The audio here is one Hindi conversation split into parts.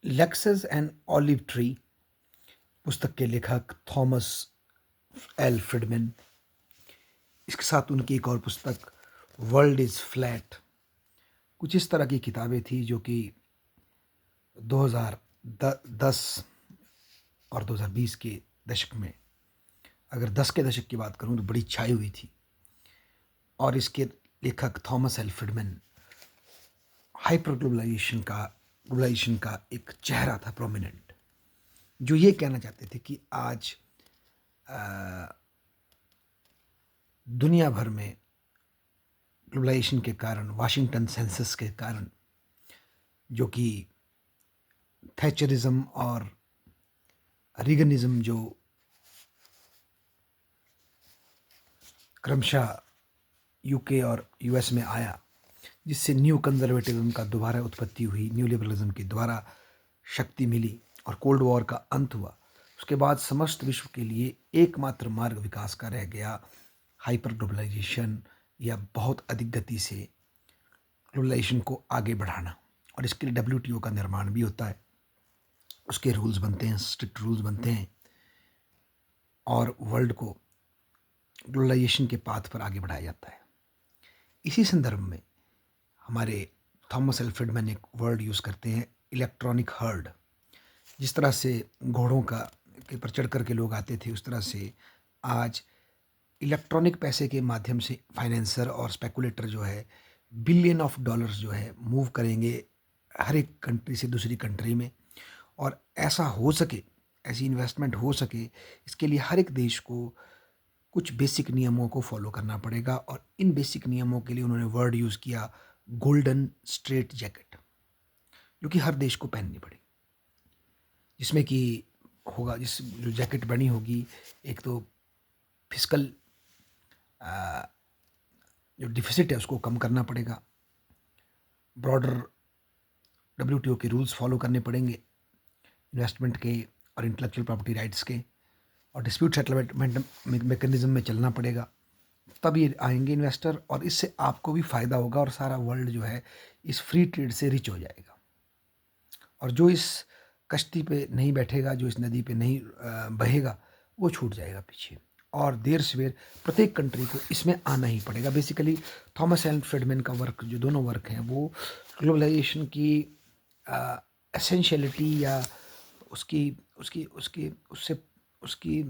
लेक्सस एंड ऑलिव ट्री पुस्तक के लेखक थॉमस एल फ्रिडमैन, इसके साथ उनकी एक और पुस्तक वर्ल्ड इज़ फ्लैट, कुछ इस तरह की किताबें थी जो कि 2010 और 2020 के दशक में, अगर 10 के दशक की बात करूं तो बड़ी छाई हुई थी। और इसके लेखक Thomas L Friedman hyper globalisation का एक चेहरा था, प्रोमिनेंट, जो ये कहना चाहते थे कि आज दुनिया भर में ग्लोबलाइजेशन के कारण, वाशिंगटन सेंसस के कारण, जो कि थैचरिज्म और रीगनिज्म जो क्रमशः यूके और यूएस में आया, जिससे न्यू कंजर्वेटिज्म का दोबारा उत्पत्ति हुई, न्यू लिबरलिज्म की दोबारा शक्ति मिली और कोल्ड वॉर का अंत हुआ। उसके बाद समस्त विश्व के लिए एकमात्र मार्ग विकास का रह गया हाइपर ग्लोबलाइजेशन, या बहुत अधिक गति से ग्लोबलाइजेशन को आगे बढ़ाना। और इसके लिए डब्ल्यूटीओ का निर्माण भी होता है, उसके रूल्स बनते हैं, स्ट्रिक्ट रूल्स बनते हैं, और वर्ल्ड को ग्लोबलाइजेशन के पाथ पर आगे बढ़ाया जाता है। इसी संदर्भ में हमारे थॉमस एल फ्रिडमैन एक वर्ड यूज़ करते हैं, इलेक्ट्रॉनिक हर्ड। जिस तरह से घोड़ों का के पर चढ़ कर के लोग आते थे, उस तरह से आज इलेक्ट्रॉनिक पैसे के माध्यम से फाइनेंसर और स्पेकुलेटर जो है बिलियन ऑफ डॉलर्स जो है मूव करेंगे हर एक कंट्री से दूसरी कंट्री में। और ऐसा हो सके, ऐसी इन्वेस्टमेंट हो सके, इसके लिए हर एक देश को कुछ बेसिक नियमों को फॉलो करना पड़ेगा। और इन बेसिक नियमों के लिए उन्होंने वर्ड यूज़ किया गोल्डन स्ट्रेट जैकेट, जो कि हर देश को पहननी पड़ेगी, जिसमें कि होगा, जिस जो जैकेट बनी होगी, एक तो फिजिकल जो डिफिसिट है उसको कम करना पड़ेगा, ब्रॉडर डब्ल्यूटीओ के रूल्स फॉलो करने पड़ेंगे, इन्वेस्टमेंट के और इंटेलेक्चुअल प्रॉपर्टी राइट्स के, और डिस्प्यूट सेटलमेंट मैकेनिज्म में चलना पड़ेगा। तब ये आएंगे इन्वेस्टर, और इससे आपको भी फ़ायदा होगा, और सारा वर्ल्ड जो है इस फ्री ट्रेड से रिच हो जाएगा। और जो इस कश्ती पे नहीं बैठेगा, जो इस नदी पे नहीं बहेगा, वो छूट जाएगा पीछे। और देर सवेर प्रत्येक कंट्री को इसमें आना ही पड़ेगा। बेसिकली थॉमस एल फ्रिडमैन का वर्क, जो दोनों वर्क हैं, वो ग्लोबलाइजेशन की एसेंशियलिटी या उसकी उसकी उसकी उससे उसकी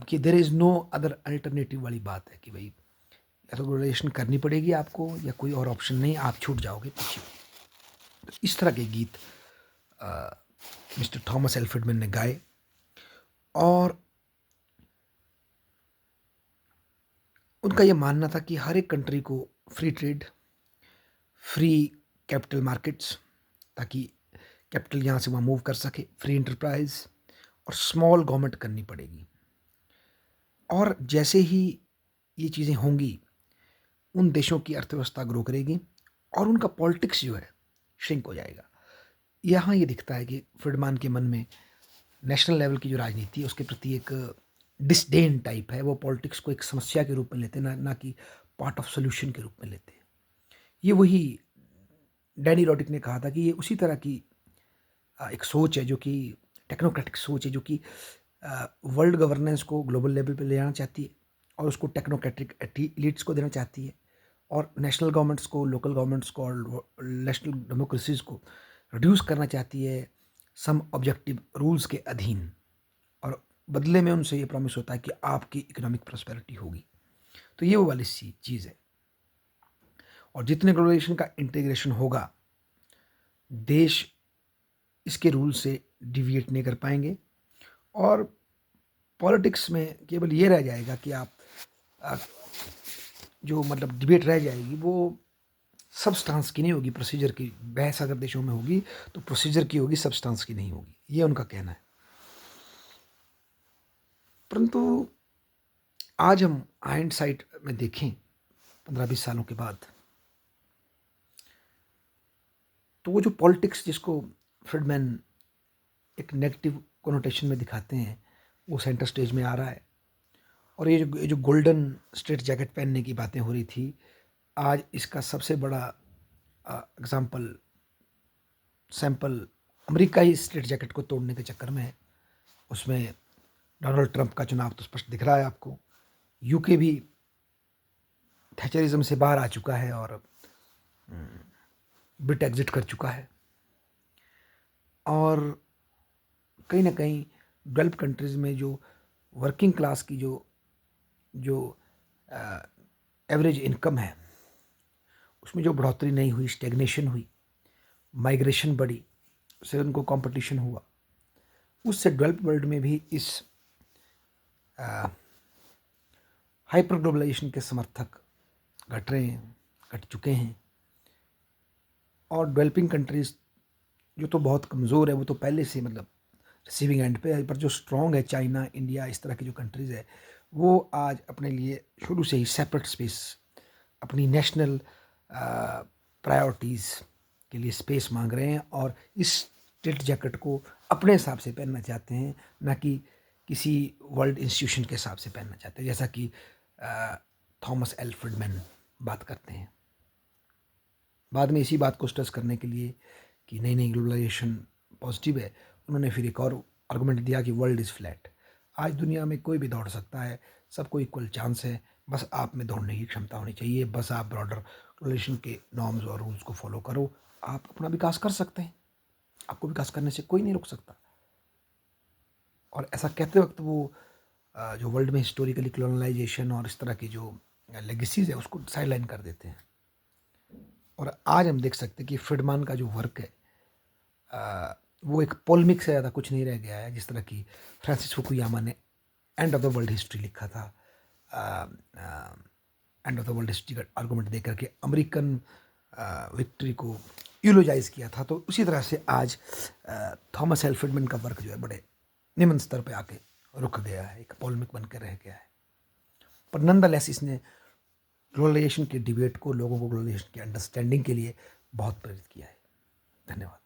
कि there is no other alternative वाली बात है कि भाई या तो ग्लोबलाइजेशन करनी पड़ेगी आपको, या कोई और ऑप्शन नहीं, आप छूट जाओगे पीछे। तो इस तरह के गीत मिस्टर थॉमस एल फ्रिडमैन ने गाए। और उनका ये मानना था कि हर एक कंट्री को free trade, free capital markets, ताकि कैपिटल यहाँ से वहाँ मूव कर सके, फ्री इंटरप्राइज, और स्मॉल गवर्नमेंट करनी पड़ेगी। और जैसे ही ये चीज़ें होंगी, उन देशों की अर्थव्यवस्था ग्रो करेगी और उनका पॉलिटिक्स जो है श्रिंक हो जाएगा। यहाँ ये दिखता है कि फ्रिडमैन के मन में नेशनल लेवल की जो राजनीति है उसके प्रति एक डिसडेन टाइप है। वो पॉलिटिक्स को एक समस्या के रूप में लेते हैं, ना कि पार्ट ऑफ सोल्यूशन के रूप में लेते हैं। ये वही डैनी रोडिक ने कहा था कि ये उसी तरह की एक सोच है, जो कि टेक्नोक्रेटिक सोच है, जो कि वर्ल्ड गवर्नेंस को ग्लोबल लेवल पे ले जाना चाहती है, और उसको टेक्नोक्रेटिक एलिट्स को देना चाहती है, और नेशनल गवर्नमेंट्स को, लोकल गवर्नमेंट्स को और नेशनल डेमोक्रेसीज को रिड्यूस करना चाहती है सम ऑब्जेक्टिव रूल्स के अधीन। और बदले में उनसे ये प्रॉमिस होता है कि आपकी इकोनॉमिक प्रॉस्पेरिटी होगी। तो ये वो वाली सी चीज़ है। और जितने ग्लोबलाइजेशन का इंटीग्रेशन होगा, देश इसके रूल से डिविएट नहीं कर पाएंगे, और पॉलिटिक्स में केवल ये रह जाएगा कि आप जो मतलब डिबेट रह जाएगी, वो सब्सटेंस की नहीं होगी, प्रोसीजर की बहस अगर देशों में होगी तो प्रोसीजर की होगी, सब्सटेंस की नहीं होगी, ये उनका कहना है। परंतु आज हम हाइंडसाइट में देखें 15-20 सालों के बाद, तो वो जो पॉलिटिक्स जिसको फ्रिडमैन एक नेगेटिव कोनोटेशन में दिखाते हैं, वो सेंटर स्टेज में आ रहा है। और ये जो गोल्डन स्ट्रेट जैकेट पहनने की बातें हो रही थी, आज इसका सबसे बड़ा एग्जाम्पल, सैंपल अमेरिका ही स्ट्रेट जैकेट को तोड़ने के चक्कर में है। उसमें डोनाल्ड ट्रंप का चुनाव तो स्पष्ट दिख रहा है आपको। यूके भी थैचरिज्म से बाहर आ चुका है और ब्रिट एग्जिट कर चुका है। और कहीं ना कहीं डेवलप कंट्रीज़ में जो वर्किंग क्लास की जो जो एवरेज इनकम है, उसमें जो बढ़ोतरी नहीं हुई, स्टेग्नेशन हुई, माइग्रेशन बढ़ी, उससे उनको कंपटीशन हुआ, उससे डेवलप वर्ल्ड में भी इस हाइपर ग्लोबलाइजेशन के समर्थक घट रहे हैं, घट चुके हैं। और डेवलपिंग कंट्रीज़ जो तो बहुत कमज़ोर है, वो तो पहले से मतलब रिसीविंग एंड पे है, पर जो स्ट्रॉन्ग है, चाइना, इंडिया, इस तरह की जो कंट्रीज़ है, वो आज अपने लिए शुरू से ही सेपरेट स्पेस, अपनी नेशनल प्रायोरिटीज़ के लिए स्पेस मांग रहे हैं और इस स्ट्रेट जैकेट को अपने हिसाब से पहनना चाहते हैं, ना कि किसी वर्ल्ड इंस्टीट्यूशन के हिसाब से पहनना चाहते हैं, जैसा कि थॉमस एल फ्रिडमैन बात करते हैं। बाद में इसी बात को स्ट्रेस करने के लिए कि नहीं नहीं ग्लोबलाइजेशन पॉजिटिव है, उन्होंने फिर एक और आर्गूमेंट दिया कि वर्ल्ड इज़ फ्लैट। आज दुनिया में कोई भी दौड़ सकता है, सबको इक्वल चांस है, बस आप में दौड़ने की क्षमता होनी चाहिए, बस आप ब्रॉडर ग्लोबलाइजेशन के नॉर्म्स और रूल्स को फॉलो करो, आप अपना विकास कर सकते हैं, आपको विकास करने से कोई नहीं रोक सकता। और ऐसा कहते वक्त वो जो वर्ल्ड में हिस्टोरिकली कॉलोनाइजेशन और इस तरह की जो लेगेसीज है उसको साइडलाइन कर देते हैं। और आज हम देख सकते हैं कि फ्रिडमान का जो वर्क है वो एक पोलमिक से ज़्यादा कुछ नहीं रह गया है। जिस तरह की फ्रांसिस फुकुयामा ने end of the world history लिखा था, end of the world history का आर्गूमेंट दे करके अमेरिकन विक्ट्री को यूलोजाइज किया था, तो उसी तरह से आज थॉमस एल फ्रिडमैन का वर्क जो है बड़े निम्न स्तर पे आके रुक गया है, एक पोलमिक बन के रह गया है। पर नंदलेस इसने ग्लोबलाइजेशन के डिबेट को, लोगों को ग्लोबलाइजेशन के अंडरस्टैंडिंग के लिए बहुत प्रेरित किया है। धन्यवाद।